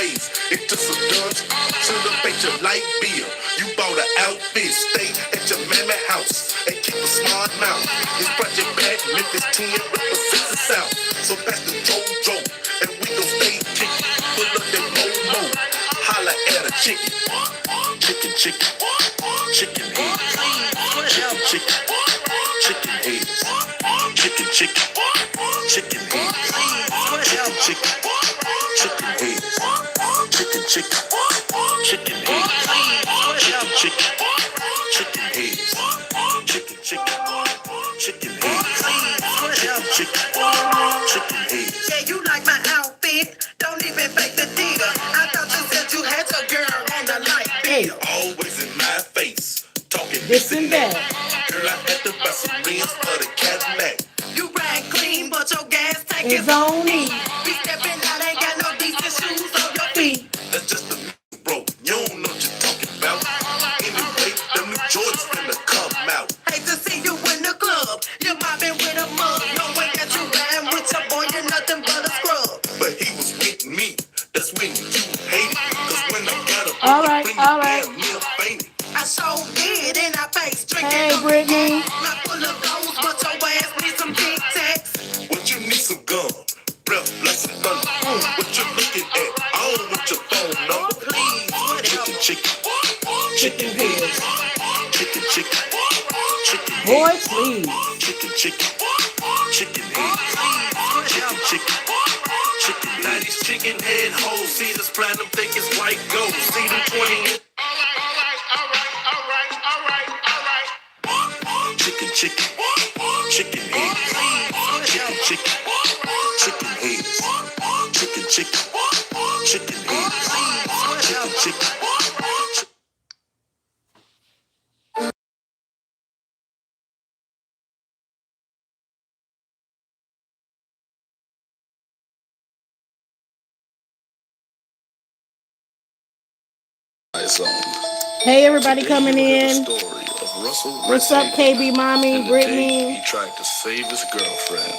ways into some guns. Celebrate your light bill. You bought an outfit, stay at your mammy house and keep a smart mouth. It's Project Pat, Memphis 10 represents the South. So pass the JoJo and we gon' stay kickin'. Pull up that mo-mo, holla at a chicken. Chicken, chicken, chicken heads. Chicken, chicken, chicken heads. Chicken, chicken, chicken heads. Chicken, chicken, chicken heads. Chicken, chicken, chicken heads. Chicken, chicken, chicken heads. Chicken, chicken, chicken heads. Chicken, chicken, chicken heads. Yeah, you like my outfit. Don't even fake the digger. I thought you said you had your girl on the light bill. Always in my face, talking This and that. Girl, I had to buy some rims for the Cadillac. You ride clean, but your gas tank It's is on me. Be stepping out, ain't got no decent shoes on your feet. That's just a bro. You don't know what you're talking about. Anyway, them new Jordans finna come out. Hate to see you in the club. You're mobbing with a mug. No way that you riding with your boy, you're nothing but a scrub. But he was with me. That's when you hate it. Cause when I got a All right, all right. damn near fainted. I so did in our face, drinking Hey, up Brittany. not full of goals, but your ass need some big text. What you need some gum? Breath like some thunder. What you looking at? I don't want your phone number. Please, whatever. Chicken, chicken heads. Chicken, chicken, chicken Boy, heads. please. Chicken, chicken, chicken heads. Chicken, chicken, chicken heads. Now these chicken head hoes see this platinum think it's white gold. See them 20. Chicken, chicken, chicken heads. Chicken, chicken, chicken heads. Chicken, chicken, chicken heads. Chicken, chicken. Hey, everybody coming in. What's up, KB Mommy, Brittany? He tried to save his girlfriend.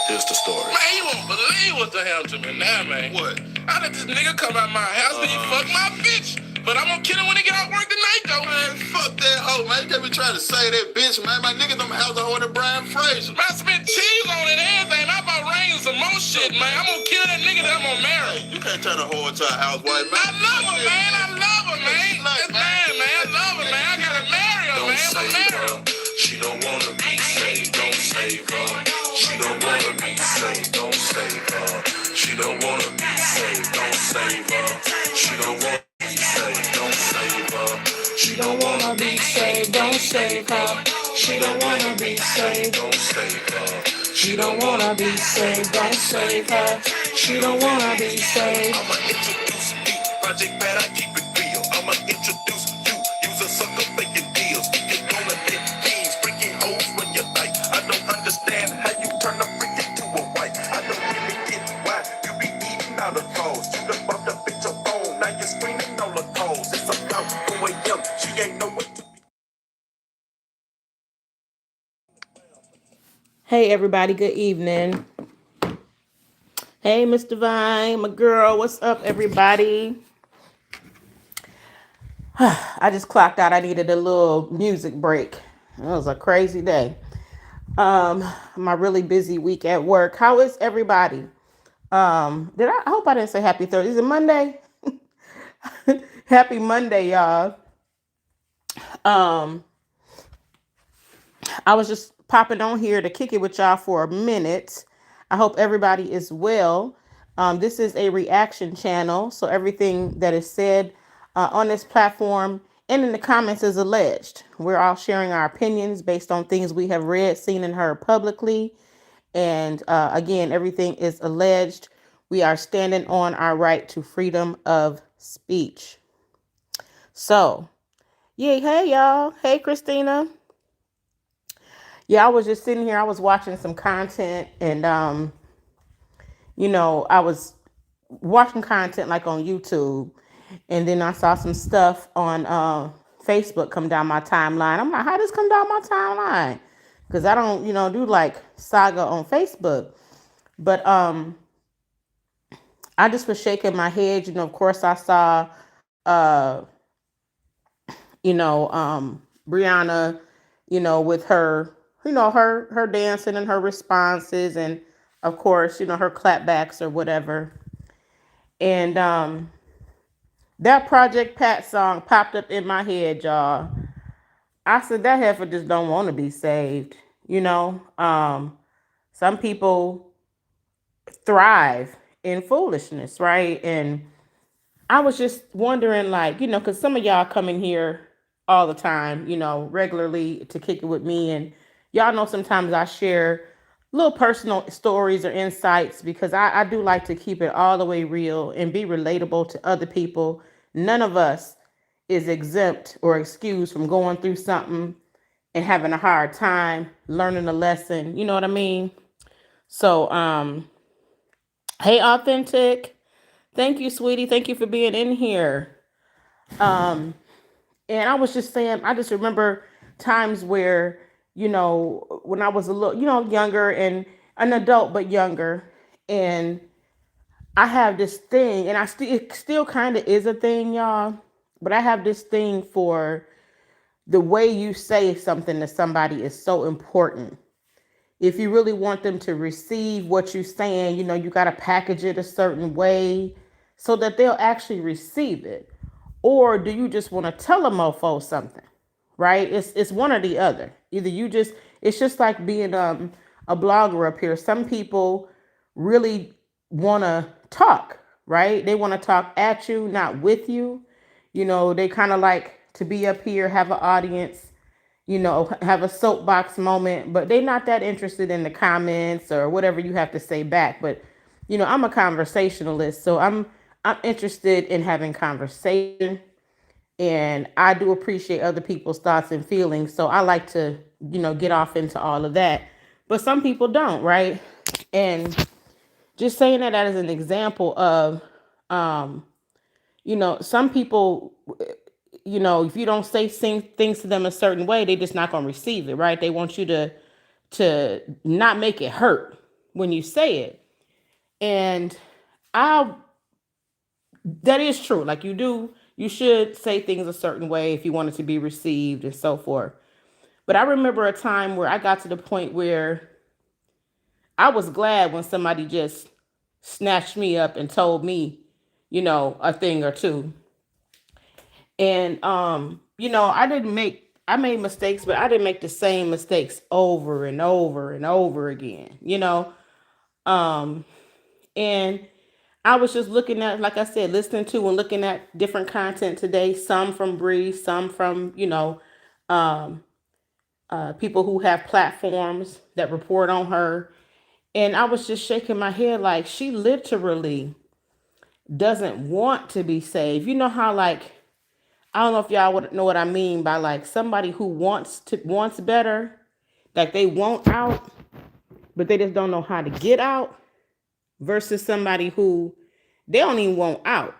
Here's the story. Man, you won't believe what the hell to me now, man. What? I let this nigga come out my house and he fuck my bitch. But I'm gonna kill him when he get out work tonight, though. Man, fuck that hoe, man. You can't be trying to say that bitch, man. My nigga them house the hoe to Brian Fraser. Man, I spent cheese on it and everything. I bought rings and some more shit, man. I'm gonna kill that nigga that I'm gonna marry. You can't turn a hoe into a housewife, man. I love her, man. I love her, man. This man, I love her, man. I gotta marry her, man. I'm gonna marry her. She don't wanna be saved, don't save her. She don't wanna be saved, don't save her. She don't wanna be saved, don't save her. She don't wanna be saved, don't save her. She don't wanna be saved, don't save her. She don't wanna be saved, don't save her. She don't wanna be saved, don't save her. She don't wanna be saved. I'ma introduce me, Project Pat, I keep it real. I'ma introduce you, use a sucker faking deals. You're gonna hit things, freaking hoes when you like. I don't understand how you turn a freak into a wife. I don't really get why you be eating out of calls. You done bumped up at your phone, now you're screaming all the calls. It's about 4 a.m., she ain't know what to be. Hey, everybody. Good evening. Hey, Miss Divine, my girl. What's up, everybody? I just clocked out. I needed a little music break. It was a crazy day. My really busy week at work. How is everybody? I hope I didn't say happy Thursday. Is it Monday? Happy Monday, y'all. I was just popping on here to kick it with y'all for a minute. I hope everybody is well. This is a reaction channel, so everything that is said on this platform and in the comments is alleged. We're all sharing our opinions based on things we have read, seen, and heard publicly. And again, everything is alleged. We are standing on our right to freedom of speech. So, yeah, hey, y'all. Hey, Christina. Yeah, I was just sitting here. I was watching some content and, I was watching content like on YouTube. And then I saw some stuff on Facebook come down my timeline. I'm like, how does come down my timeline? Because I don't, do like saga on Facebook. But I I just was shaking my head. Of course, I saw, uh, Brianna, with her, her dancing and her responses, and of course, her clapbacks or whatever. And that Project Pat song popped up in my head, y'all. I said that heifer just don't want to be saved. Some people thrive in foolishness, right? And I was just wondering, like, because some of y'all come in here all the time, regularly to kick it with me. And y'all know sometimes I share little personal stories or insights because I do like to keep it all the way real and be relatable to other people. None of us is exempt or excused from going through something and having a hard time learning a lesson. You know what I mean? So, hey, Authentic. Thank you, sweetie. Thank you for being in here. Um, and I was just saying, I just remember times where, when I was a little, younger and an adult, but younger. And I have this thing, and it still kind of is a thing, y'all. But I have this thing for the way you say something to somebody is so important. If you really want them to receive what you're saying, you got to package it a certain way so that they'll actually receive it. Or do you just want to tell a mofo something? Right? It's one or the other. Either it's just like being a blogger up here. Some people really want to talk, right? They want to talk at you, not with you. They kind of like to be up here, have an audience, have a soapbox moment, but they're not that interested in the comments or whatever you have to say back. But, I'm a conversationalist, so I'm interested in having conversation, and I do appreciate other people's thoughts and feelings. So I like to, get off into all of that. But some people don't, right? And just saying that as an example of, some people, if you don't say things to them a certain way, they're just not going to receive it, right? They want you to not make it hurt when you say it. And I that is true. Like you should say things a certain way if you want it to be received and so forth. But I remember a time where I got to the point where I was glad when somebody just snatched me up and told me, a thing or two. And I made mistakes, but I didn't make the same mistakes over and over and over again, Um and I was just looking at, like I said, listening to and looking at different content today, some from Bree, some from, um, people who have platforms that report on her. And I was just shaking my head like she literally doesn't want to be saved. You know how, like, I don't know if y'all would know what I mean by like somebody who wants better, like they want out, but they just don't know how to get out, versus somebody who they don't even want out.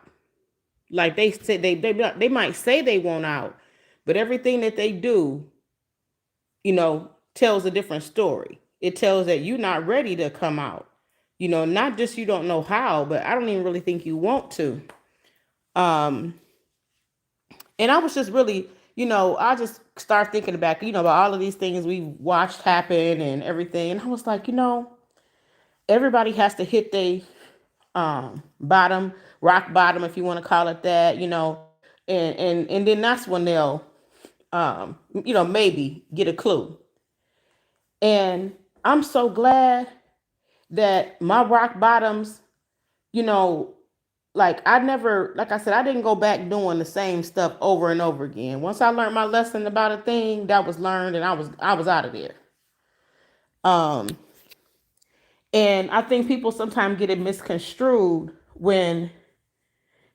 Like they say they might say they want out, but everything that they do, tells a different story. It tells that you're not ready to come out. Not just you don't know how, but I don't even really think you want to. Um, and I was just really, I just start thinking back, about all of these things we watched happen and everything. And I was like, everybody has to hit the bottom, rock bottom, if you want to call it that, and then that's when they'll, maybe get a clue. And I'm so glad that my rock bottoms, you know, like I said, I didn't go back doing the same stuff over and over again. Once I learned my lesson about a thing, that was learned, and I was out of there. Um, and I think people sometimes get it misconstrued when,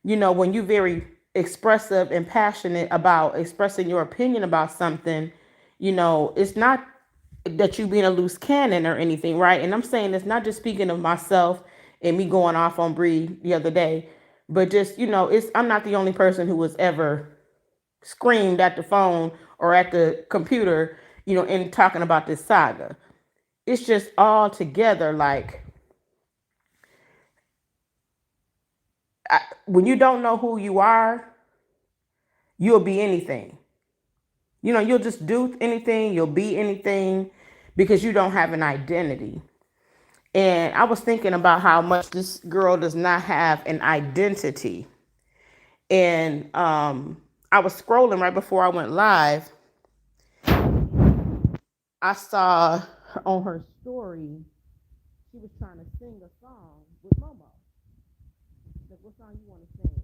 when you're very expressive and passionate about expressing your opinion about something, it's not that you being a loose cannon or anything, right? And I'm saying it's not just speaking of myself and me going off on Bree the other day, but just, I'm not the only person who was ever screamed at the phone or at the computer, in talking about this saga. It's just all together, like, when you don't know who you are, you'll be anything. You'll just do anything, you'll be anything because you don't have an identity. And I was thinking about how much this girl does not have an identity. And I was scrolling right before I went live. I saw her on her story, she was trying to sing a song with Momo. Like, what song you want to sing?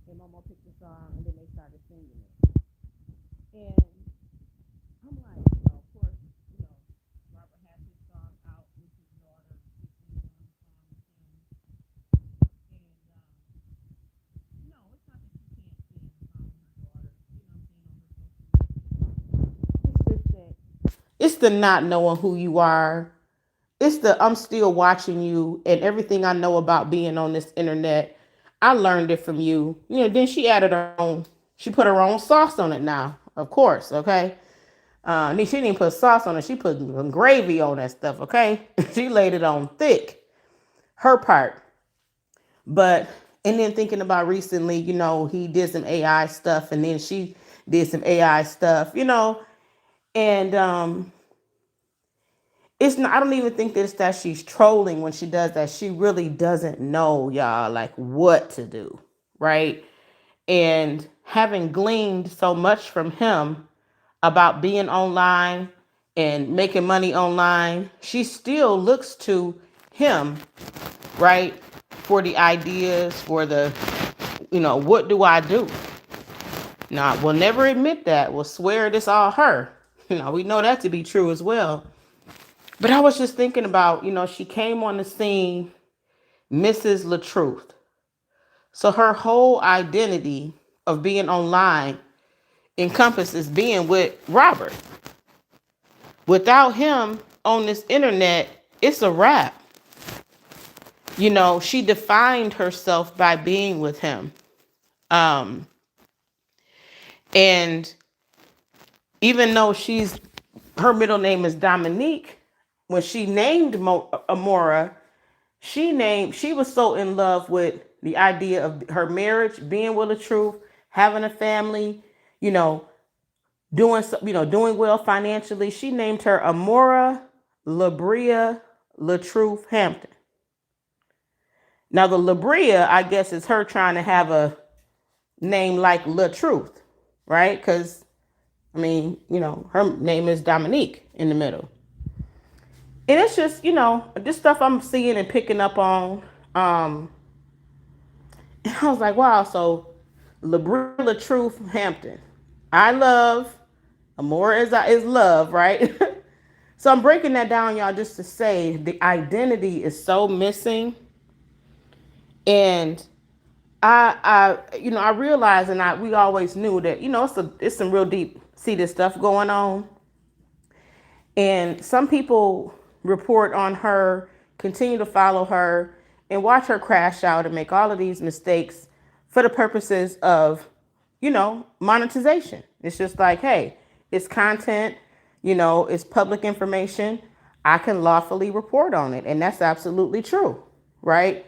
And Momo picked the song, and then they started singing it. And I'm like, of course, Robert has his song out with his daughter. She's singing on the song with him. And no, it's not that she can't sing a song with her daughter. It's just that it's the not knowing who you are. It's the I'm still watching you, and everything I know about being on this internet, I learned it from you. Then she added her own, she put her own sauce on it now, of course, okay? She didn't put sauce on it, she put gravy on that stuff, okay? She laid it on thick, her part. But, and then thinking about recently, he did some AI stuff, and then she did some AI stuff, and it's not, I don't even think that she's trolling when she does that. She really doesn't know, y'all, like what to do, right? And having gleaned so much from him about being online and making money online, she still looks to him, right? For the ideas, for the, what do I do? Now, we'll never admit that. We'll swear it's all her. We know that to be true as well. But I was just thinking about, she came on the scene, Mrs. LaTruth. So her whole identity of being online encompasses being with Robert. Without him on this internet, it's a wrap. She defined herself by being with him. And even though her middle name is Dominique, when she named Amora, she was so in love with the idea of her marriage, being with the truth, having a family, doing well financially. She named her Amora Labria LaTruth Hampton. Now the Labria, I guess, is her trying to have a name like LaTruth, right? Because her name is Dominique in the middle. And it's just, this stuff I'm seeing and picking up on. And I was like, wow, so Labria LaTruth Hampton. I love, Amora is love, right? So I'm breaking that down, y'all, just to say the identity is so missing. And I realized, and we always knew that, it's some real deep seated stuff going on. And some people report on her, continue to follow her, and watch her crash out and make all of these mistakes for the purposes of, monetization. It's just like, hey, it's content, it's public information. I can lawfully report on it. And that's absolutely true, right?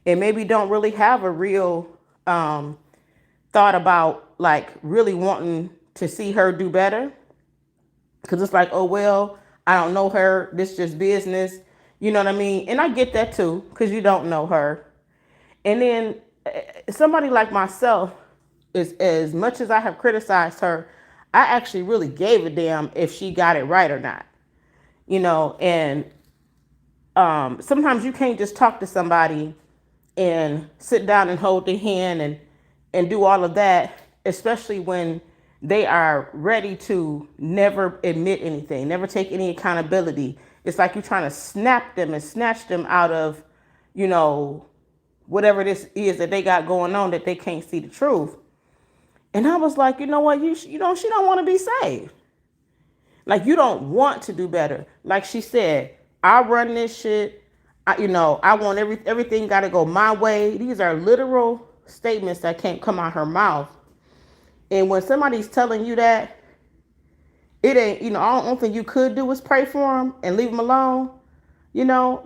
And maybe don't really have a real thought about like really wanting to see her do better. Because it's like, oh, well, I don't know her. This is just business. You know what I mean? And I get that too, because you don't know her. And then somebody like myself, is as much as I have criticized her, I actually really gave a damn if she got it right or not. And sometimes you can't just talk to somebody and sit down and hold their hand and do all of that, especially when they are ready to never admit anything, never take any accountability. It's like you're trying to snap them and snatch them out of, whatever this is that they got going on that they can't see the truth. And I was like, you know what, she don't want to be saved. Like, you don't want to do better. Like she said, I run this shit. I want everything got to go my way. These are literal statements that can't come out her mouth. And when somebody's telling you that, it ain't, all the only thing you could do is pray for them and leave them alone,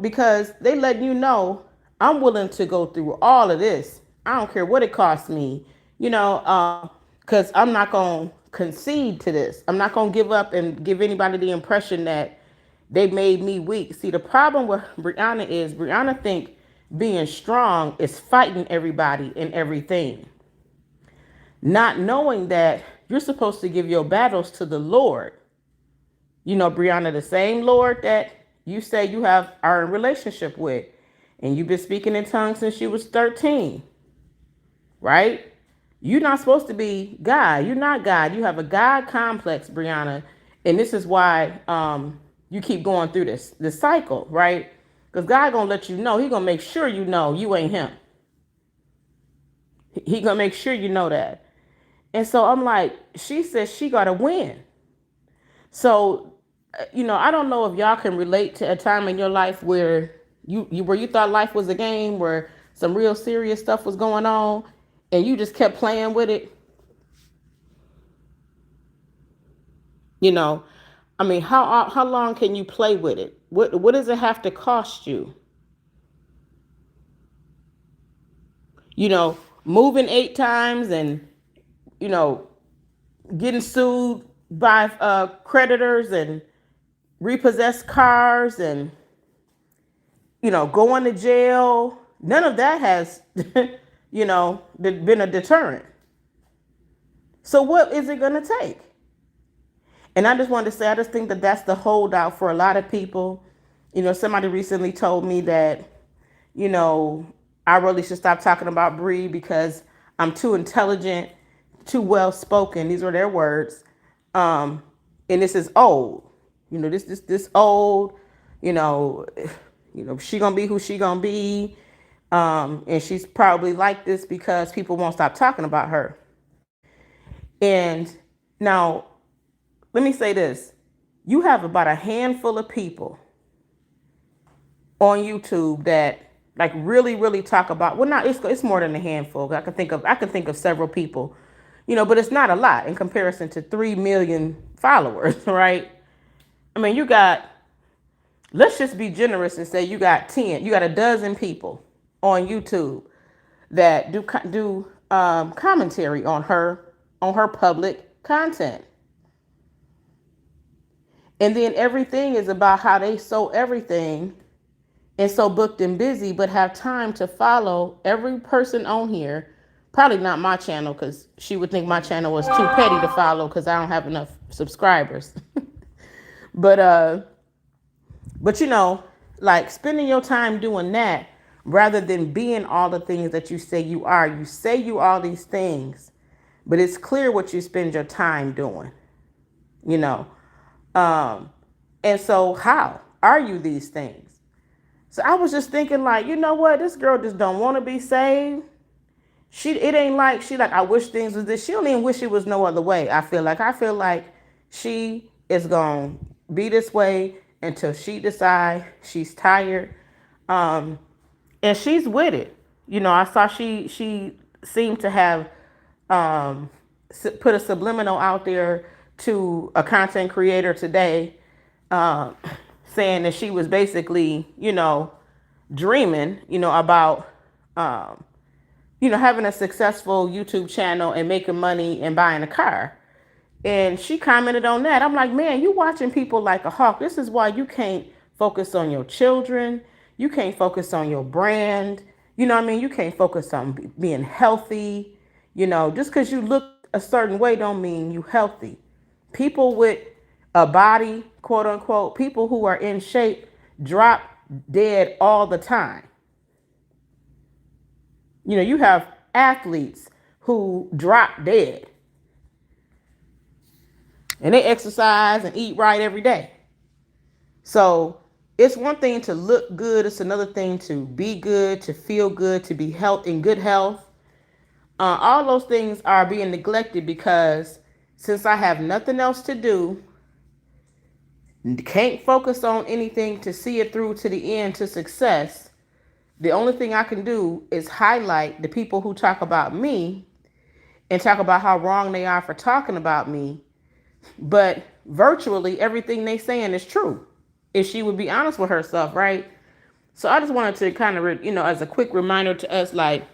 because they letting you know, I'm willing to go through all of this I don't care what it costs me, because I'm not going to concede to this. I'm not going to give up and give anybody the impression that they made me weak. See, the problem with Brianna is Brianna think being strong is fighting everybody and everything, not knowing that you're supposed to give your battles to the Lord. Brianna, the same Lord that you say you are in relationship with, and you've been speaking in tongues since you was 13, right? You're not supposed to be God. You're not God. You have a God complex, Brianna, and this is why you keep going through this cycle, right? Because God gonna let you know. He gonna make sure you know you ain't him. He gonna make sure you know that. And so I'm like, she says she gotta win. So, I don't know if y'all can relate to a time in your life where you thought life was a game, where some real serious stuff was going on, and you just kept playing with it. I mean, how long can you play with it? What does it have to cost you? Moving 8 times and getting sued by creditors and repossessed cars and going to jail. None of that has been a deterrent. So what is it going to take? And I just wanted to say, I just think that that's the holdout for a lot of people. Somebody recently told me that I really should stop talking about Bree because I'm too intelligent, too well spoken. These were their words. And this is old. This old. She gonna be who she gonna be. And she's probably like this because people won't stop talking about her. And now, let me say this. You have about a handful of people on YouTube that like really, really talk about, well, not, it's more than a handful. I can think of several people, but it's not a lot in comparison to 3 million followers, right? I mean, let's just be generous and say you got a dozen people on YouTube that do commentary on her public content. And then everything is about how they sow everything and so booked and busy, but have time to follow every person on here. Probably not my channel, because she would think my channel was too petty to follow because I don't have enough subscribers. But like spending your time doing that rather than being all the things that you say you are. You say you all these things, but it's clear what you spend your time doing. And so how are you these things? So I was just thinking like, you know what? This girl just don't want to be saved. It ain't like she like, I wish things was this. She don't even wish it was no other way. I feel like she is going to be this way until she decides she's tired. And she's with it. I saw she seemed to have put a subliminal out there to a content creator today, saying that she was basically, dreaming, about, having a successful YouTube channel and making money and buying a car. And she commented on that. I'm like, man, you watching people like a hawk. This is why you can't focus on your children. You can't focus on your brand. You know what I mean? You can't focus on being healthy. Just because you look a certain way don't mean you healthy. People with a body, quote unquote, people who are in shape drop dead all the time. You have athletes who drop dead. And they exercise and eat right every day. So it's one thing to look good. It's another thing to be good, to feel good, to be in good health. All those things are being neglected because since I have nothing else to do, can't focus on anything to see it through to the end to success, the only thing I can do is highlight the people who talk about me and talk about how wrong they are for talking about me. But virtually everything they saying is true, if she would be honest with herself, right? So I just wanted to kind of, as a quick reminder to us, like,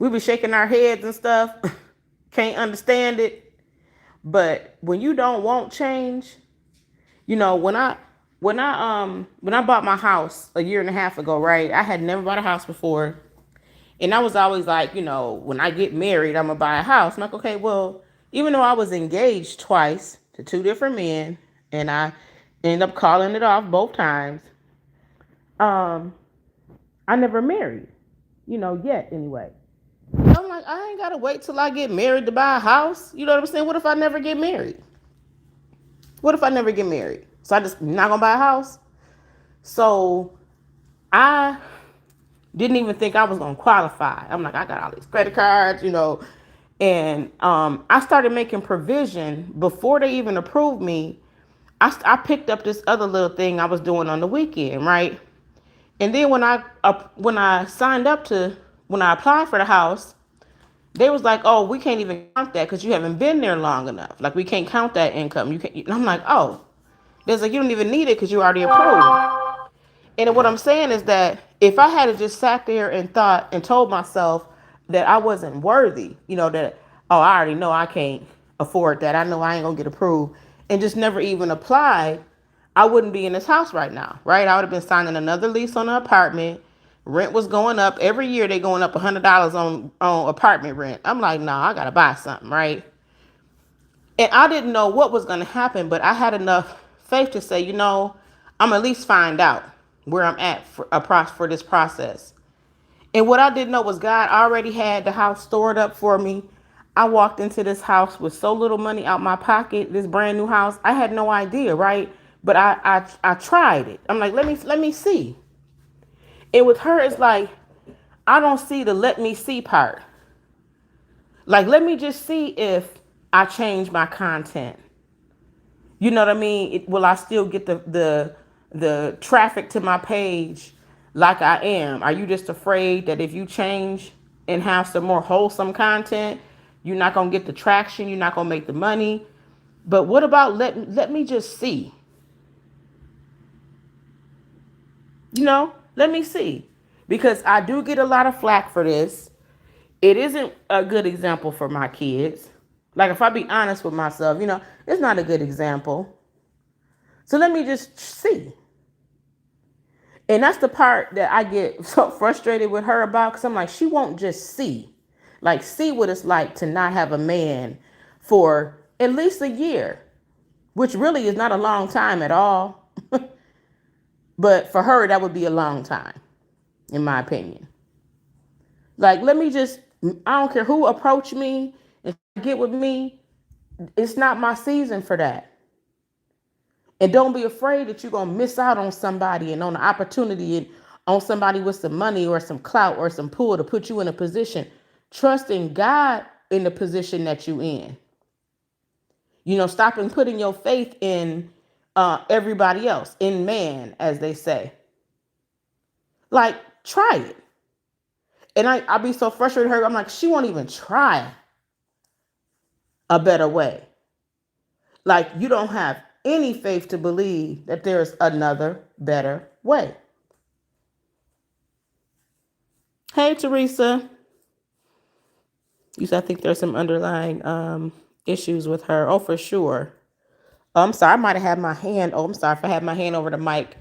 we be shaking our heads and stuff, can't understand it. But when you don't want change, when I bought my house a year and a half ago, right? I had never bought a house before. And I was always like, when I get married, I'm gonna buy a house. I'm like, okay, well, even though I was engaged twice to two different men, and I ended up calling it off both times, I never married, yet anyway. I'm like, I ain't gotta wait till I get married to buy a house. You know what I'm saying? What if I never get married? What if I never get married? So I just not gonna buy a house. So I didn't even think I was gonna qualify. I'm like, I got all these credit cards, and I started making provision before they even approved me. I picked up this other little thing I was doing on the weekend, right? And then when I signed up when I applied for the house, they was like, oh, we can't even count that because you haven't been there long enough. Like, we can't count that income. You can't. And I'm like, oh, there's like, you don't even need it because you already approved. And what I'm saying is that if I had just sat there and thought and told myself that I wasn't worthy, that, oh, I already know I can't afford that. I know I ain't gonna get approved, and just never even applied, I wouldn't be in this house right now, right? I would have been signing another lease on an apartment. Rent was going up every year. They going up $100 on apartment rent. I'm like, no, I gotta buy something, right? And I didn't know what was gonna happen, but I had enough faith to say, I'm at least find out where I'm at for this process. And what I didn't know was God already had the house stored up for me. I walked into this house with so little money out my pocket, this brand new house. I had no idea, right? But I tried it. I'm like, let me see. And with her, it's like, I don't see the let me see part. Like, let me just see if I change my content. You know what I mean? Will I still get the traffic to my page like I am? Are you just afraid that if you change and have some more wholesome content, you're not going to get the traction, you're not going to make the money? But what about let me just see? Let me see. Because I do get a lot of flack for this. It isn't a good example for my kids. Like, if I be honest with myself, it's not a good example. So let me just see. And that's the part that I get so frustrated with her about, because I'm like, she won't just see. Like, see what it's like to not have a man for at least a year, which really is not a long time at all. But for her, that would be a long time, in my opinion. Like, let me just, I don't care who approach me and get with me. It's not my season for that. And don't be afraid that you're going to miss out on somebody and on an opportunity and on somebody with some money or some clout or some pull to put you in a position. Trusting God in the position that you in. Stop and putting your faith in everybody else, in man, as they say. Like, try it. And I'll be so frustrated with her. I'm like, she won't even try a better way. Like, you don't have any faith to believe that there's another better way. Hey, Teresa. I think there's some underlying issues with her. Oh, for sure. Oh, I'm sorry. I might have had my hand. Oh, I'm sorry if I had my hand over the mic.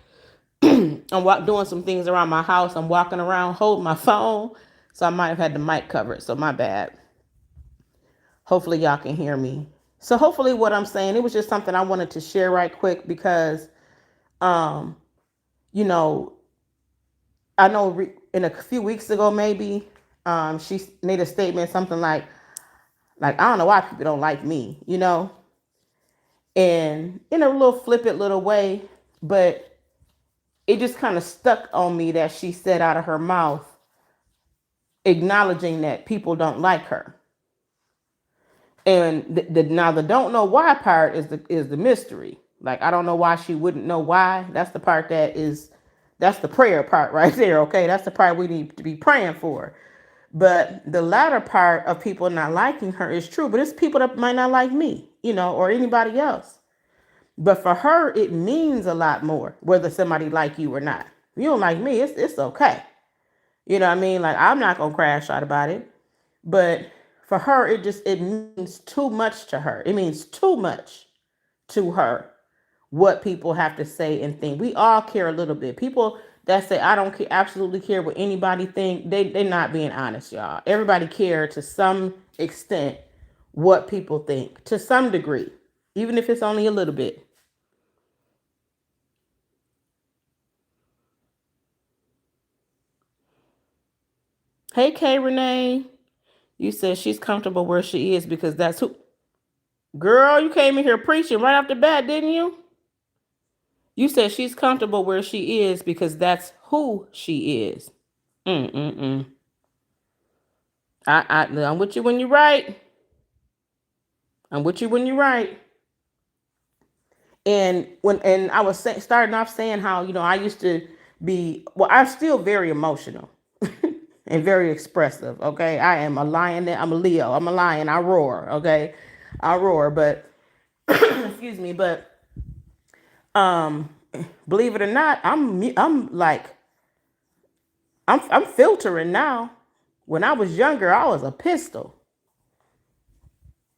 I'm doing some things around my house. I'm walking around holding my phone. So I might have had the mic covered. So my bad. Hopefully y'all can hear me. So hopefully what I'm saying, it was just something I wanted to share right quick because, I know in a few weeks ago, maybe, she made a statement, something like, I don't know why people don't like me, and in a little flippant little way, but it just kind of stuck on me that she said out of her mouth, acknowledging that people don't like her. And now the don't know why part is the mystery. Like, I don't know why she wouldn't know why. That's the part that's the prayer part right there. Okay. That's the part we need to be praying for. But the latter part of people not liking her is true, but it's people that might not like me, or anybody else. But for her, it means a lot more, whether somebody like you or not. If you don't like me, it's okay. You know what I mean? Like, I'm not going to crash out about it. But for her, it means too much to her. It means too much to her what people have to say and think. We all care a little bit. People that say I don't care, absolutely care what anybody think, they're not being honest, y'all. Everybody care to some extent what people think, to some degree, even if it's only a little bit. Hey, Kay Renee, you said she's comfortable where she is because that's who. Girl, you came in here preaching right off the bat, didn't you? You said she's comfortable where she is because that's who she is. Mm-mm-mm. I'm with you when you're right. I'm with you when you're right. And I was starting off saying how, I used to be, well, I'm still very emotional and very expressive. Okay. I am a lion. I'm a Leo. I'm a lion. I roar. Okay. I roar, but excuse me, but um believe it or not, I'm filtering now. When I was younger, I was a pistol.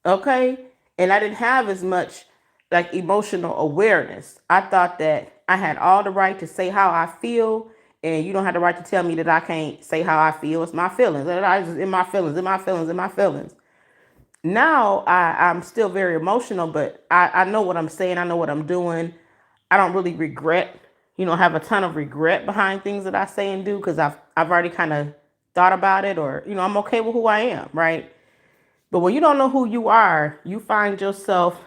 Okay. And I didn't have as much like emotional awareness. I thought that I had all the right to say how I feel, and you don't have the right to tell me that I can't say how I feel. It's my feelings. That I just in my feelings, in my feelings, in my feelings. Now I'm still very emotional, but I know what I'm saying. I know what I'm doing. I don't really regret, have a ton of regret behind things that I say and do because I've already kind of thought about it, or I'm okay with who I am, right? But when you don't know who you are, you find yourself,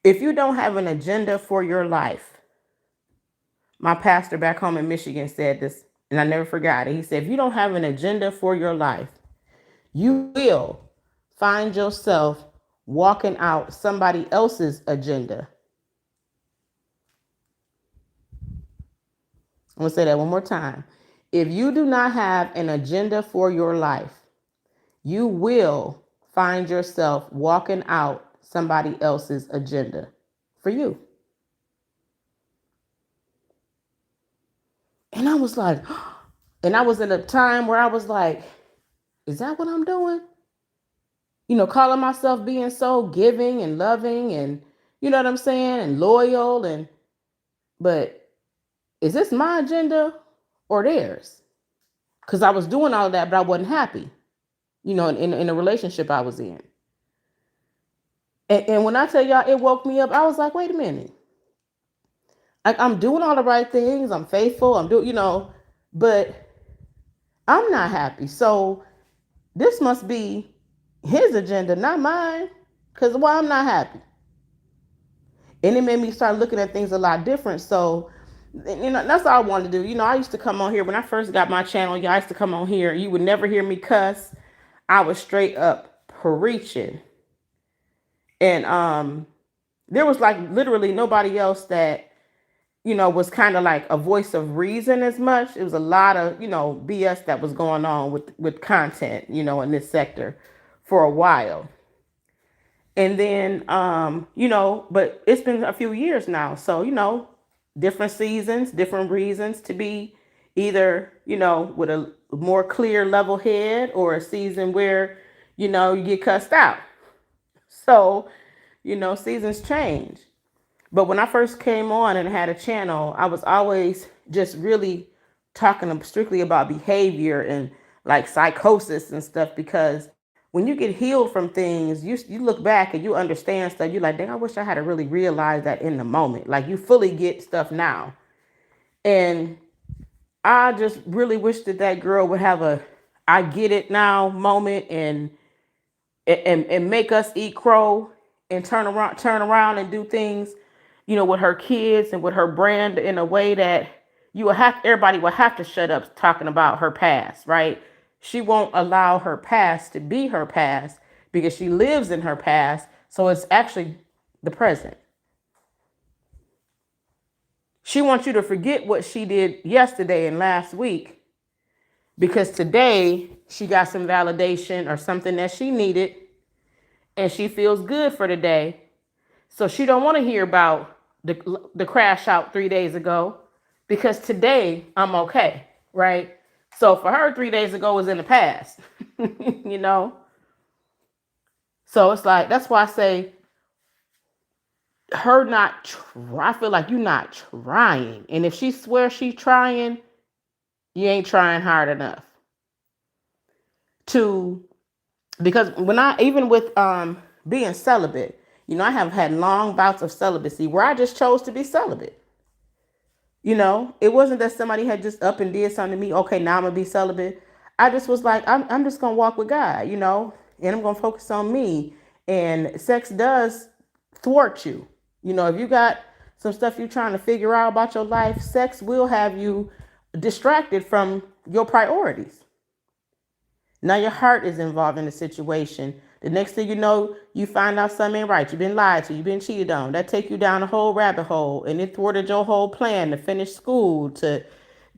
if you don't have an agenda for your life. My pastor back home in Michigan said this, and I never forgot it. He said, if you don't have an agenda for your life, you will find yourself walking out somebody else's agenda. I'm going to say that one more time. If you do not have an agenda for your life, you will find yourself walking out somebody else's agenda for you. And I was like, and I was in a time where I was like, is that what I'm doing? Calling myself being so giving and loving and, you know what I'm saying, and loyal, but is this my agenda or theirs? Because I was doing all of that, but I wasn't happy, in a relationship I was in. And when I tell y'all it woke me up, I was like, wait a minute. I'm doing all the right things. I'm faithful. I'm doing, but I'm not happy. So this must be his agenda, not mine. Because why I'm not happy. And it made me start looking at things a lot different. So, that's all I wanted to do. I used to come on here when I first got my channel. I used to come on here. You would never hear me cuss. I was straight up preaching. And there was like literally nobody else that, was kind of like a voice of reason as much. It was a lot of, BS that was going on with content, in this sector for a while. And then, but it's been a few years now. So, different seasons, different reasons to be either, with a more clear level head, or a season where, you get cussed out. So, seasons change. But when I first came on and had a channel, I was always just really talking strictly about behavior and like psychosis and stuff, because when you get healed from things, you look back and you understand stuff. You're like, dang, I wish I had to really realize that in the moment. Like, you fully get stuff now. And I just really wish that girl would have a I get it now moment and make us eat crow and turn around and do things, with her kids and with her brand in a way that everybody will have to shut up talking about her past, right? She won't allow her past to be her past because she lives in her past. So it's actually the present. She wants you to forget what she did yesterday and last week, because today she got some validation or something that she needed and she feels good for today. So she don't want to hear about the crash out 3 days ago, because today I'm okay, right? So for her, 3 days ago was in the past, you know? So it's like, that's why I say her not try. I feel like you're not trying. And if she swears she's trying, you ain't trying hard enough to, because when I, even with being celibate, you know, I have had long bouts of celibacy where I just chose to be celibate. You know, it wasn't that somebody had just up and did something to me. Okay, now I'm gonna be celibate. I just was like, I'm just gonna walk with God, you know, and I'm gonna focus on me. And sex does thwart you. You know, if you got some stuff you're trying to figure out about your life, sex will have you distracted from your priorities. Now your heart is involved in the situation. The next thing you know, you find out something ain't right. You've been lied to. You've been cheated on. That take you down a whole rabbit hole, and it thwarted your whole plan to finish school, to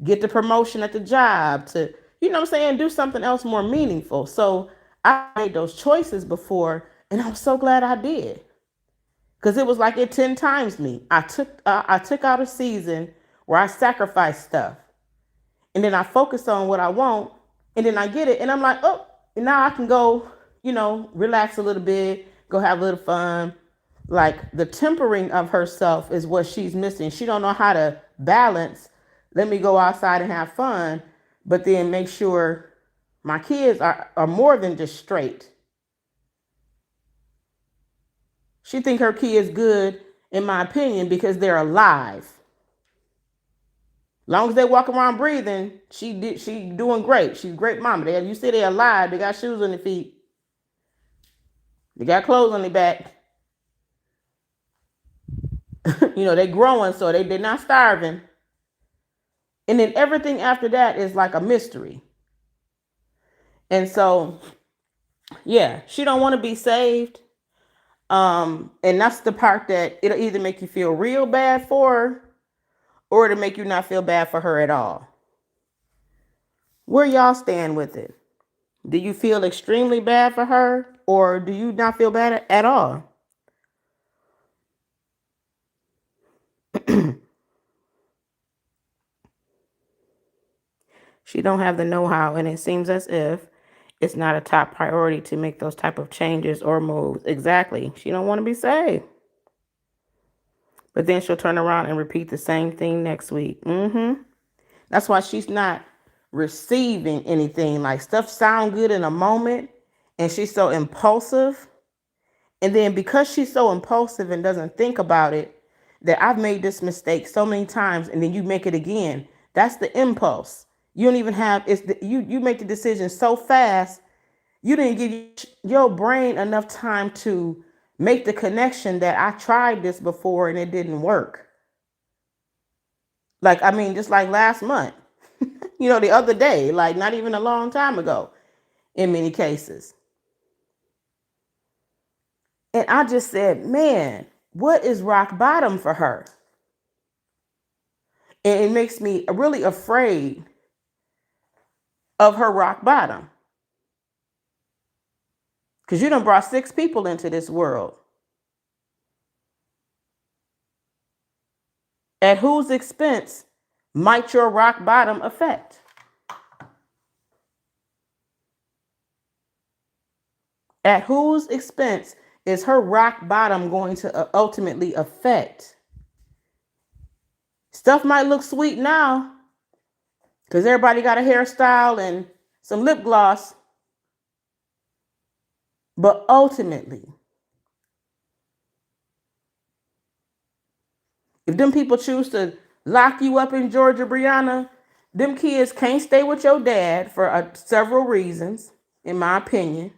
get the promotion at the job, to, you know what I'm saying, do something else more meaningful. So I made those choices before, and I'm so glad I did, because it was like it 10 times me. I took out a season where I sacrificed stuff, and then I focus on what I want, and then I get it, and I'm like, oh, and now I can go, you know, relax a little bit, go have a little fun. Like, the tempering of herself is what she's missing. She don't know how to balance. Let me go outside and have fun, but then make sure my kids are more than just straight. She think her kids good, in my opinion, because they're alive. Long as they walk around breathing, she doing great. She's a great mama. You see they alive. They got shoes on their feet. They got clothes on their back. You know, they growing, so they're not starving. And then everything after that is like a mystery. And so, yeah, she don't want to be saved. And that's the part that it'll either make you feel real bad for her, or it'll make you not feel bad for her at all. Where y'all stand with it? Do you feel extremely bad for her, or do you not feel bad at all? She don't have the know-how, and it seems as if it's not a top priority to make those type of changes or moves. Exactly. She don't want to be saved. But then she'll turn around and repeat the same thing next week. That's why she's not receiving anything. Like, stuff sound good in a moment, and she's so impulsive. And then because she's so impulsive and doesn't think about it, that I've made this mistake so many times, and then you make it again. That's the impulse. You don't even have, you make the decision so fast, you didn't give your brain enough time to make the connection that I tried this before and it didn't work. Like, I mean, just like last month, you know, the other day, like not even a long time ago in many cases. And I just said, man, what is rock bottom for her? And it makes me really afraid of her rock bottom. Because you done brought 6 people into this world. At whose expense might your rock bottom affect? At whose expense is her rock bottom going to ultimately affect? Stuff might look sweet now because everybody got a hairstyle and some lip gloss. But ultimately, if them people choose to lock you up in Georgia, Brianna, them kids can't stay with your dad for several reasons, in my opinion.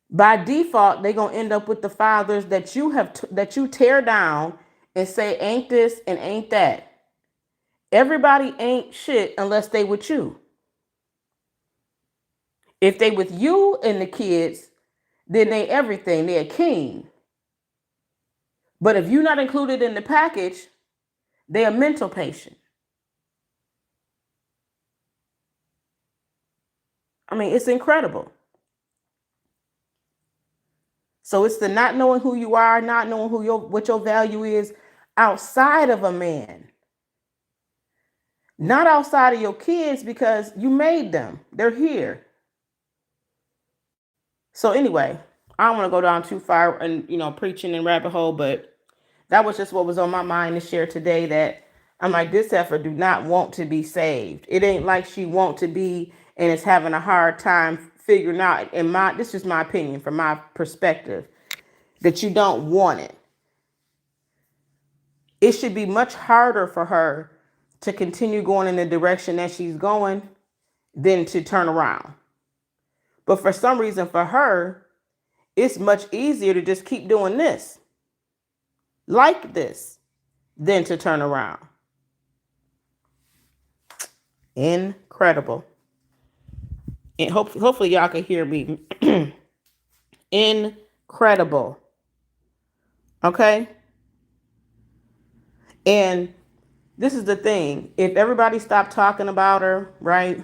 By default, they're going to end up with the fathers that you tear down and say ain't this and ain't that. Everybody ain't shit unless they with you. If they with you and the kids, then they everything. They're a king. But if you're not included in the package, they're a mental patient. I mean, it's incredible. So it's the not knowing who you are, not knowing what your value is outside of a man. Not outside of your kids because you made them. They're here. So anyway, I don't want to go down too far and preaching and rabbit hole, but that was just what was on my mind to share today. That I'm like, this heifer do not want to be saved. It ain't like she want to be and is having a hard time figuring out. And this is my opinion from my perspective, that you don't want it. It should be much harder for her to continue going in the direction that she's going than to turn around. But for some reason, for her, it's much easier to just keep doing this, like this, than to turn around. Incredible. And hopefully y'all can hear me. Incredible. Okay? And this is the thing. If everybody stopped talking about her, right?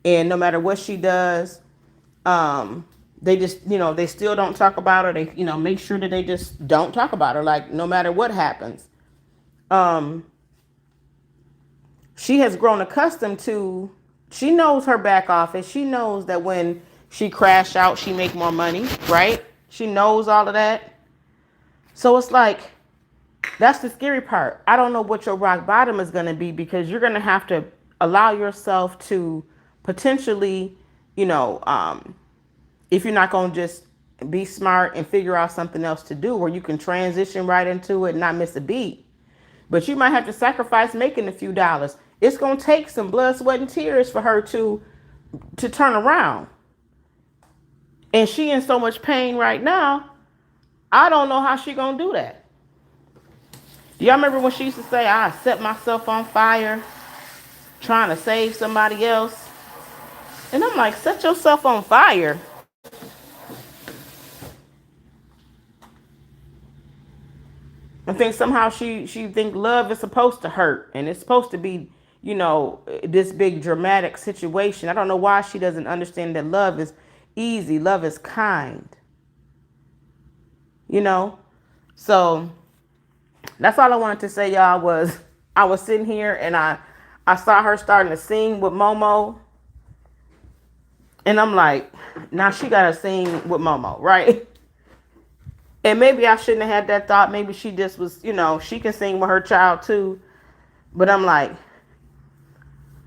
And no matter what she does, they just, they still don't talk about her. They, make sure that they just don't talk about her. Like, no matter what happens. She has grown accustomed to, she knows her back office. She knows that when she crash out, she make more money, right? She knows all of that. So it's like, that's the scary part. I don't know what your rock bottom is going to be, because you're going to have to allow yourself to potentially, if you're not going to just be smart and figure out something else to do where you can transition right into it and not miss a beat. But you might have to sacrifice making a few dollars. It's going to take some blood, sweat, and tears for her to turn around. And she in so much pain right now, I don't know how she going to do that. Do y'all remember when she used to say, I set myself on fire trying to save somebody else? And I'm like, set yourself on fire? I think somehow she think love is supposed to hurt, and it's supposed to be, this big dramatic situation. I don't know why she doesn't understand that love is easy, love is kind. So that's all I wanted to say, y'all. Was I was sitting here and I saw her starting to sing with Momo, and I'm like, now she gotta sing with Momo, right? And maybe I shouldn't have had that thought. Maybe she just was, she can sing with her child too. But I'm like,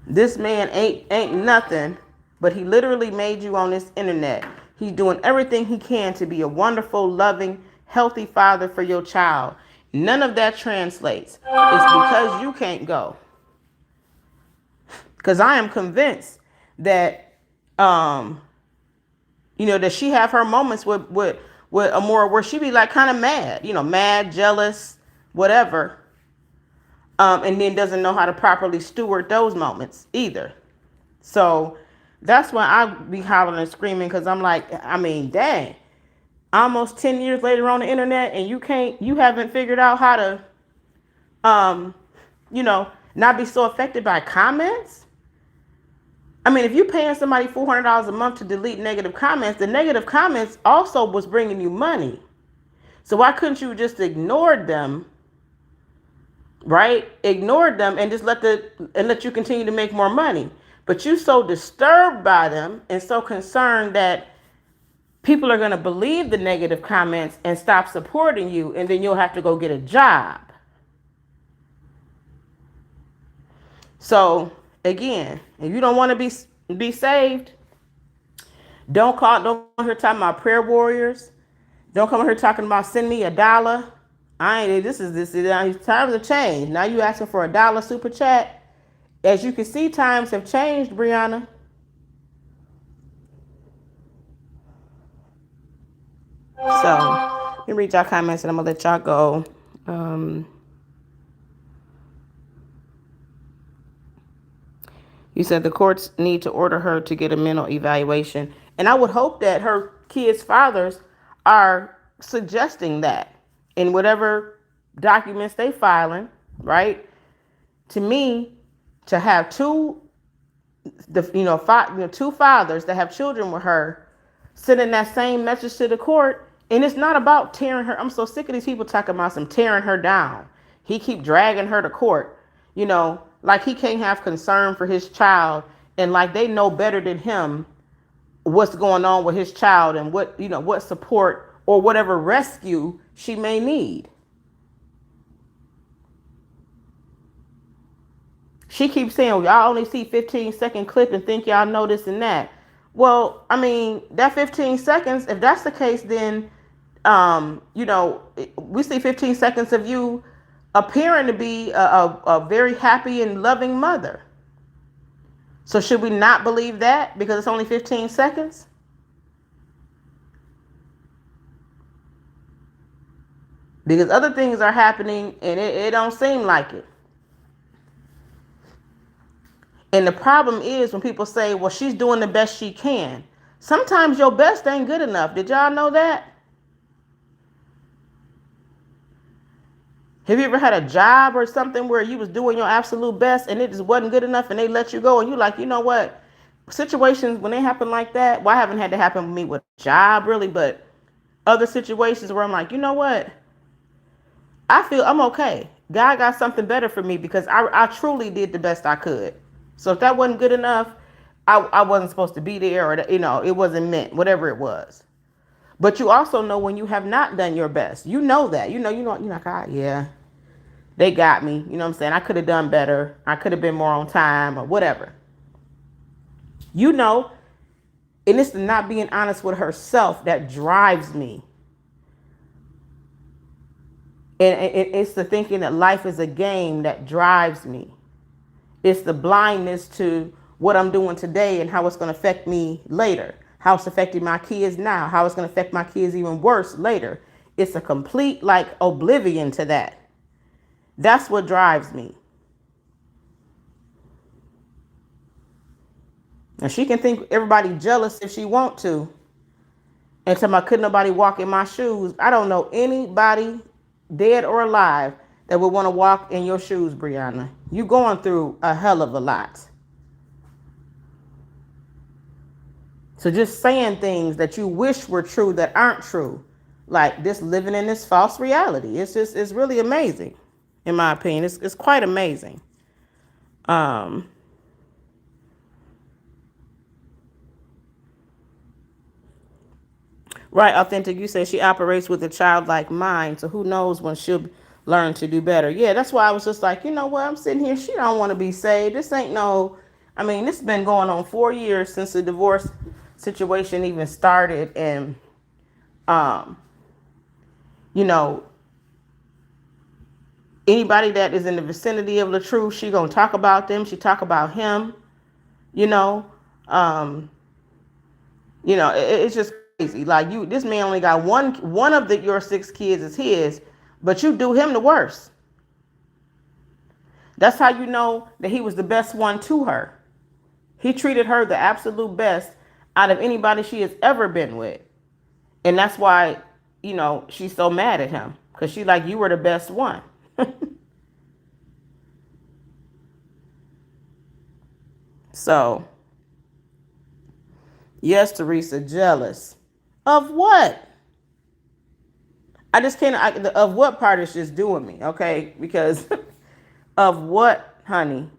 this man ain't nothing, but he literally made you on this internet. He's doing everything he can to be a wonderful, loving, healthy father for your child. None of that translates. It's because you can't go. Because I am convinced that, that she have her moments with Amora where she be like kind of mad, mad, jealous, whatever. And then doesn't know how to properly steward those moments either. So that's why I be hollering and screaming, because I'm like, dang, almost 10 years later on the internet, and you haven't figured out how to, not be so affected by comments. If you're paying somebody $400 a month to delete negative comments, the negative comments also was bringing you money. So why couldn't you just ignore them, right? Ignore them and just let you continue to make more money. But you're so disturbed by them and so concerned that people are going to believe the negative comments and stop supporting you, and then you'll have to go get a job. So again, if you don't want to be saved, don't come here talking about prayer warriors. Don't come here talking about send me $1. This times have changed. Now you asking for $1 super chat. As you can see, times have changed, Brianna. So let me read y'all comments and I'm gonna let y'all go. You said the courts need to order her to get a mental evaluation. And I would hope that her kids' fathers are suggesting that in whatever documents they filing, right? To me, to have two fathers that have children with her sending that same message to the court. And it's not about tearing her. I'm so sick of these people talking about some tearing her down. He keep dragging her to court. like he can't have concern for his child, and like they know better than him what's going on with his child and what, what support or whatever rescue she may need. She keeps saying, well, y'all only see 15-second clip and think y'all know this and that. Well, I mean, that 15 seconds, if that's the case, then, we see 15 seconds of you appearing to be a very happy and loving mother. So should we not believe that because it's only 15 seconds? Because other things are happening and it don't seem like it. And the problem is when people say, well, she's doing the best she can. Sometimes your best ain't good enough. Did y'all know that? Have you ever had a job or something where you was doing your absolute best and it just wasn't good enough and they let you go and you like, you know what? Situations when they happen like that, well, I haven't had to happen with me with a job really, but other situations where I'm like, you know what? I feel I'm okay. God got something better for me because I truly did the best I could. So if that wasn't good enough, I wasn't supposed to be there, or it wasn't meant, whatever it was. But you also know when you have not done your best. You know that. You're like, yeah, they got me. You know what I'm saying? I could have done better. I could have been more on time or whatever. And it's the not being honest with herself that drives me. And it's the thinking that life is a game that drives me. It's the blindness to what I'm doing today and how it's going to affect me later, how it's affecting my kids now, how it's going to affect my kids even worse later. It's a complete oblivion to that. That's what drives me. And she can think everybody jealous if she want to. And tell me, couldn't nobody walk in my shoes? I don't know anybody, dead or alive, that would want to walk in your shoes, Brianna. You going through a hell of a lot. So just saying things that you wish were true that aren't true, like this living in this false reality. It's really amazing, in my opinion. It's quite amazing. Right, Authentic, you said she operates with a childlike mind, so who knows when she'll learn to do better. Yeah, that's why I was just like, you know what, I'm sitting here, she don't want to be saved. This ain't this has been going on 4 years since the divorce situation even started. And, anybody that is in the vicinity of the truth, she gonna talk about them. She talk about him, it's just crazy. Like this man only got one of your 6 kids is his, but you do him the worst. That's how you know that he was the best one to her. He treated her the absolute best out of anybody she has ever been with. And that's why, she's so mad at him. Because she like, you were the best one. So, yes, Teresa, jealous. Of what? I just can't, of what part is just doing me, okay? Because of what, honey?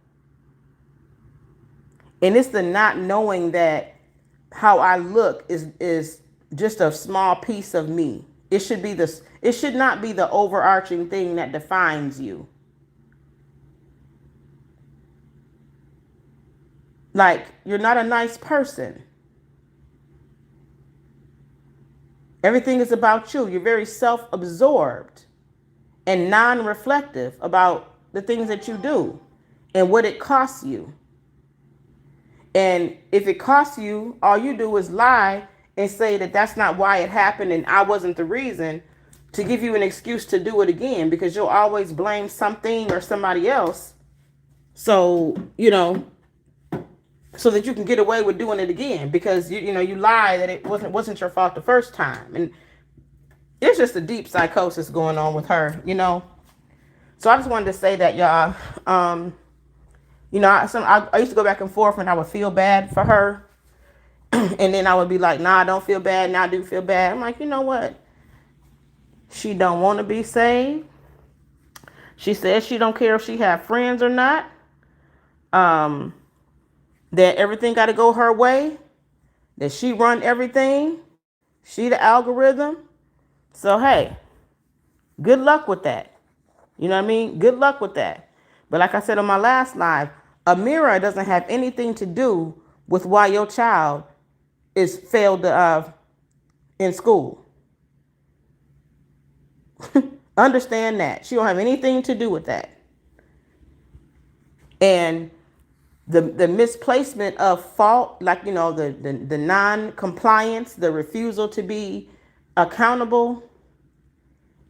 And it's the not knowing that how I look is just a small piece of me. It should not be the overarching thing that defines you. Like, you're not a nice person. Everything is about you. You're very self-absorbed and non-reflective about the things that you do and what it costs you. And if it costs you, all you do is lie and say that that's not why it happened and I wasn't the reason, to give you an excuse to do it again, because you'll always blame something or somebody else. So, so that you can get away with doing it again, because you lie that it wasn't your fault the first time. And it's just a deep psychosis going on with her, So I just wanted to say that, y'all. I used to go back and forth and I would feel bad for her. And then I would be like, nah, I don't feel bad. Now I do feel bad. I'm like, you know what? She don't want to be saved. She says she don't care if she have friends or not. um, that everything got to go her way, that she run everything, she the algorithm. So hey, good luck with that. You know what I mean? Good luck with that. But like I said on my last live, a mirror doesn't have anything to do with why your child is failed in school. Understand that. She don't have anything to do with that. And the misplacement of fault, like, the non-compliance, the refusal to be accountable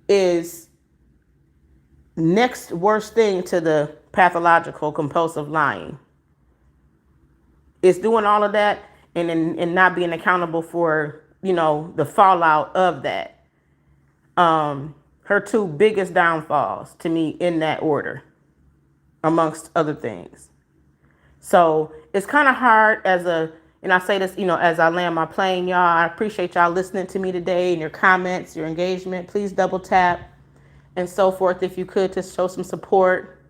is next worst thing to the pathological compulsive lying. It's doing all of that and not being accountable for, the fallout of that. Her two biggest downfalls to me in that order, amongst other things. So it's kind of hard and I say this, as I land my plane, y'all. I appreciate y'all listening to me today and your comments, your engagement. Please double tap and so forth if you could, to show some support.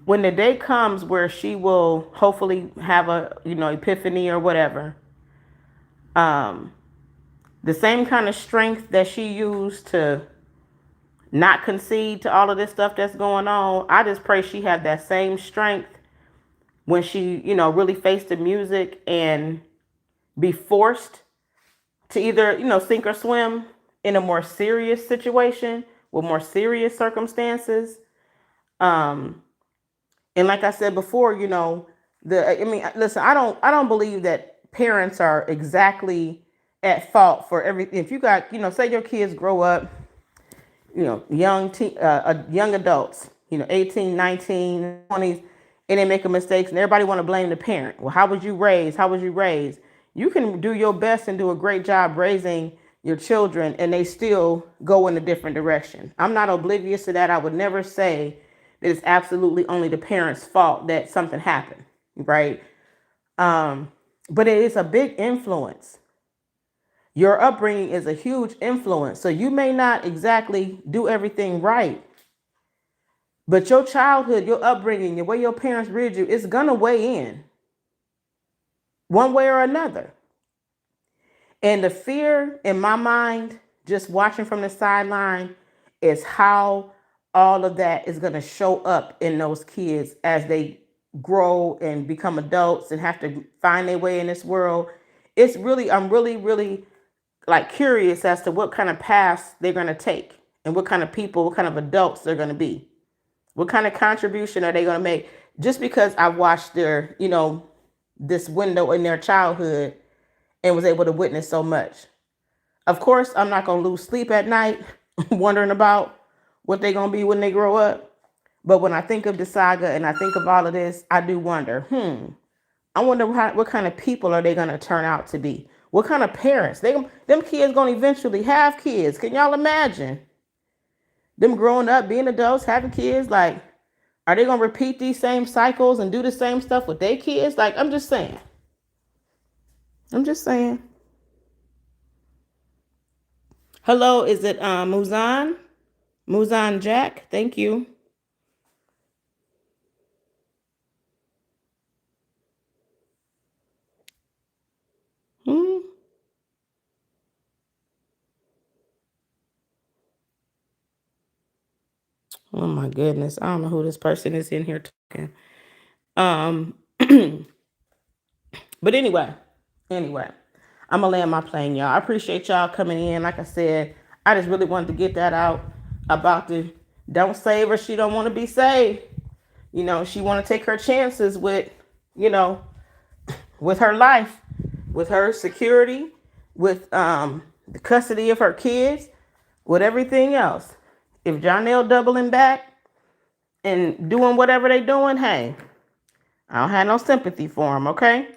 When the day comes where she will hopefully have a, epiphany or whatever, the same kind of strength that she used to not concede to all of this stuff that's going on, I just pray she had that same strength when she, really face the music and be forced to either, sink or swim in a more serious situation with more serious circumstances. And like I said before, listen, I don't believe that parents are exactly at fault for everything. If you got, say your kids grow up, young adults, 18, 19, 20s, and they make a mistakes and everybody want to blame the parent. Well, how was you raised? How was you raised? You can do your best and do a great job raising your children and they still go in a different direction. I'm not oblivious to that. I would never say that it's absolutely only the parent's fault that something happened, right? But it is a big influence. Your upbringing is a huge influence. So you may not exactly do everything right, but your childhood, your upbringing, the way your parents reared you, it's going to weigh in one way or another. And the fear in my mind, just watching from the sideline, is how all of that is going to show up in those kids as they grow and become adults and have to find their way in this world. I'm really like curious as to what kind of paths they're going to take and what kind of people, what kind of adults they're going to be. What kind of contribution are they going to make? Just because I watched their, this window in their childhood and was able to witness so much. Of course, I'm not going to lose sleep at night wondering about what they're going to be when they grow up. But when I think of the saga and I think of all of this, I do wonder, I wonder what kind of people are they going to turn out to be? What kind of parents? Them kids going to eventually have kids. Can y'all imagine? Them growing up, being adults, having kids, like, are they going to repeat these same cycles and do the same stuff with their kids? Like, I'm just saying. Hello, is it Muzan? Muzan Jack, thank you. Oh my goodness, I don't know who this person is in here talking. But anyway, I'm gonna land my plane, y'all. I appreciate y'all coming in. Like I said, I just really wanted to get that out about the don't save her. She don't want to be saved. She want to take her chances with, with her life, with her security, with the custody of her kids, with everything else. If Jonelle doubling back and doing whatever they doing, hey, I don't have no sympathy for them, okay?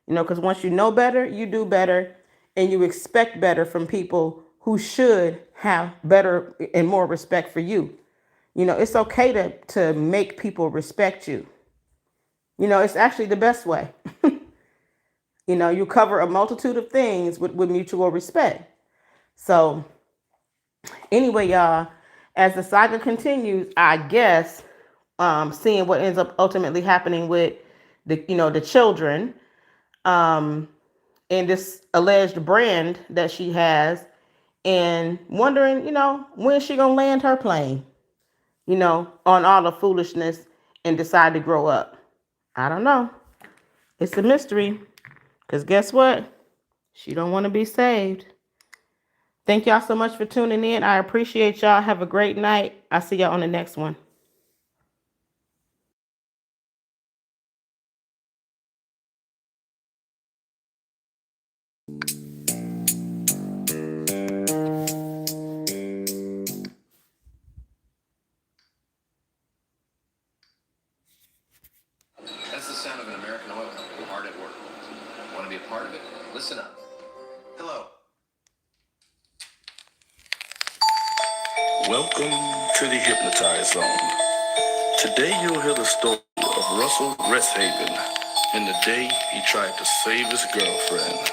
Because once you know better, you do better, and you expect better from people who should have better and more respect for you. It's okay to make people respect you. It's actually the best way. You cover a multitude of things with mutual respect. So Anyway, y'all, as the saga continues, I guess seeing what ends up ultimately happening with the children, and this alleged brand that she has, and wondering, when she gonna land her plane, on all the foolishness and decide to grow up. I don't know. It's a mystery. Because guess what? She don't want to be saved. Thank y'all so much for tuning in. I appreciate y'all. Have a great night. I'll see y'all on the next one. That's the sound of an American oil company hard at work. Want to be a part of it? Listen up. Hello. Welcome to the Hypnotized Zone. Today you'll hear the story of Russell Resthaven and the day he tried to save his girlfriend.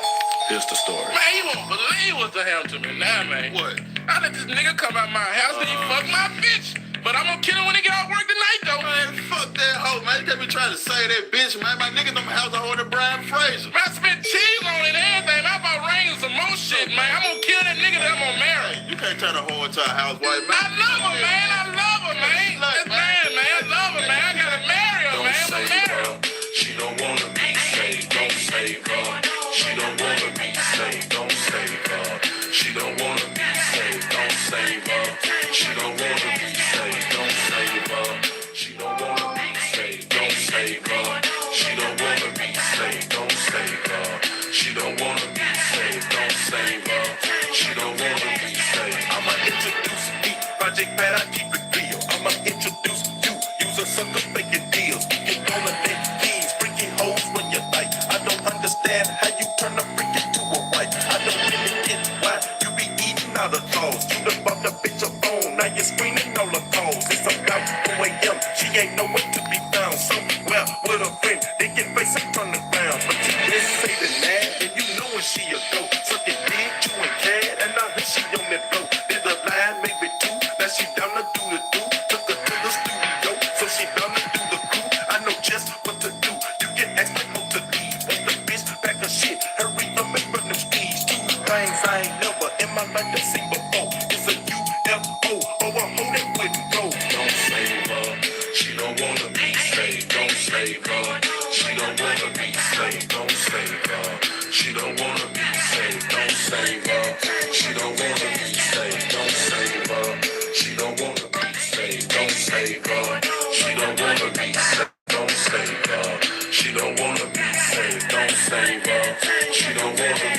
Here's the story. Man, you won't believe what the hell to me now, man. What? I let this nigga come out my house and he fuck my bitch. But I'm gonna kill him when he get off work tonight, though. Man, fuck that hoe, man. You can't be trying to say that bitch, man. My nigga don't house a hoe to Brian Fraser. Man, I spent cheese on it and everything. I bought rings and some more shit, man. I'm gonna kill that nigga that I'm gonna marry. You can't turn a hoe into a housewife, man. I love her, man. I love her, man. That's man, I love her, man. I gotta marry her, Don't man. I'm save marry her. her. She don't wanna be saved. Don't save her. She don't wanna be saved. Don't save her. She don't wanna be saved. Don't save her. She don't wanna be saved. Don't save her. She don't wanna be saved. Don't save her. She don't wanna be saved. Don't save her. She don't wanna be saved. Don't save her. She don't wanna be saved. I'ma introduce me, Project Pat, I keep it real. I'ma introduce you, use a sucker making deals. You gonna make these freaky hoes when you like. I don't understand how you turn a freak into a wife. I don't really get why you be eating out of clothes. You done bought the bitch a phone, now you're screening all the calls. It's about 4 a.m., she ain't nowhere to be found. Somewhere with a friend, they get face and turn around. But you didn't say the name, and you know when she a go. Sucking dick, you and cat, and I heard she on that blow. Did a line, maybe 2, now she down to do the do. Took her to the studio, so she down to do the crew. I know just what to do, you can ask me how to leave. Want the bitch, pack her shit, hurry up and run them streets. 2 things I ain't never in my life to see before. It's a UFO, or a hoe that wouldn't go. Don't save her. She don't wanna be saved. Don't save her. She don't wanna be saved. Don't save her. She don't wanna be saved. Don't save her. She don't wanna be saved. Don't save her. She don't wanna be saved. Don't save her. She don't wanna be saved. Don't save her. She don't wanna be saved. Don't save her. She don't wanna